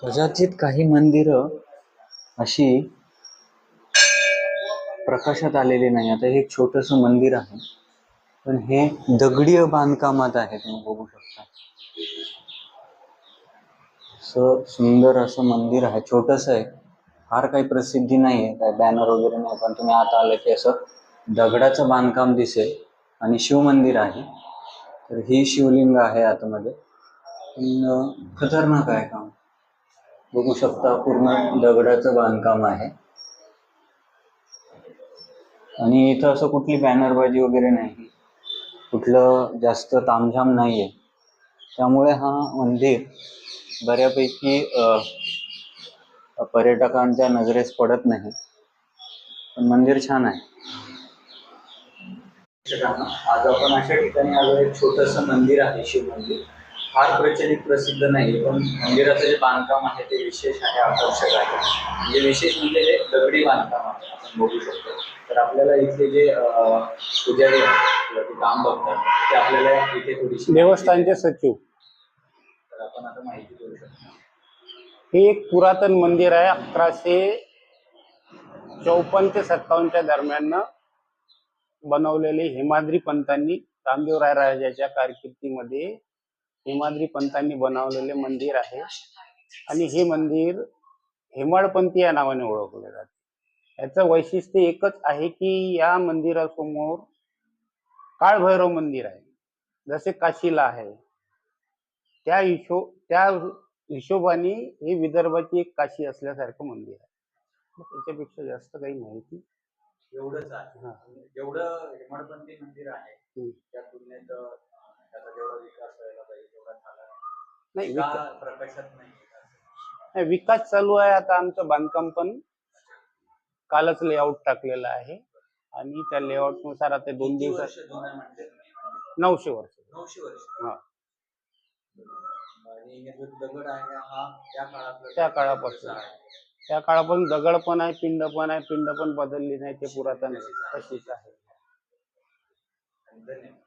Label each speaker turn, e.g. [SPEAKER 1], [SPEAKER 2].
[SPEAKER 1] कदाचित काही मंदिरं अशी प्रकाशात आलेली नाही. आता हे एक छोटस मंदिर आहे, पण हे दगडीय बांधकामात आहे. तुम्ही बघू शकता, सुंदर असं मंदिर आहे. छोटस आहे, फार काही प्रसिद्धी नाहीये, काही बॅनर वगैरे नाही, पण तुम्ही आता आलं की असं दगडाचं बांधकाम दिसेल आणि शिव मंदिर आहे. तर ही शिवलिंग आहे आतमध्ये, पण खतरनाक आहे काम. बघू शकता, पूर्ण दगडाचं बांधकाम आहे आणि इथं असं कुठली बॅनरबाजी वगैरे नाही, कुठलं जास्त तामझाम नाहीये. त्यामुळे हा मंदिर बऱ्यापैकी पर्यटकांच्या नजरेस पडत नाही, पण मंदिर छान आहे. आज आपण अशा ठिकाणी आलो, एक छोटस मंदिर आहे, शिव मंदिर. फार प्रचलित प्रसिद्ध नाही, पण मंदिराचं जे बांधकाम आहे ते विशेष आहे, आकर्षक आहे. म्हणजे विशेष म्हणजे हे दगडी बांधकाम आहे, आपण बघू शकतो. तर आपल्याला इथले जे पुजारी आहेत, काम बघतात, ते आपल्याला इथे थोडीशी
[SPEAKER 2] देवस्थानचे सचिव.
[SPEAKER 1] तर आपण आता माहिती करू शकतो.
[SPEAKER 2] हे एक पुरातन मंदिर आहे. 1154 ते 57 दरम्यान बनवलेले हेमाद्री पंतांनी, रामदेवराय राजाच्या कारकिर्दीमध्ये हेमाद्री पंतांनी बनवलेले मंदिर आहे. आणि हे मंदिर हेमाडपंथी या नावाने ओळखले जाते. याचं वैशिष्ट्य एकच आहे की या मंदिरासमोर काळभैरव मंदिर आहे, जसे काशीला आहे. त्या हिशोबाने हे विदर्भाची एक काशी असल्यासारखं मंदिर आहे. त्याच्यापेक्षा जास्त काही माहिती
[SPEAKER 1] एवढंच आहे. जेवढं हेमाडपंथी मंदिर आहे त्या तुलनेत त्याचा जेवढा विकास व्हायला पाहिजे तेवढा झाला नाही. प्रकाशात नाही,
[SPEAKER 2] विकास चालू आहे. आता आमचं बांधकाम पण कालच लेआउट टाकलेलं आहे आणि त्या लेआउट नुसार आता 2 दिवस 900 वर्ष.
[SPEAKER 1] 900 वर्ष.
[SPEAKER 2] हा.
[SPEAKER 1] आणि हे जो दगड आहे हा
[SPEAKER 2] त्या काळापासून दगड पण आहे, पिंड पण आहे. पिंड पण बदलली नाही, ते पुरातन तशीच आहे.
[SPEAKER 1] धन्यवाद.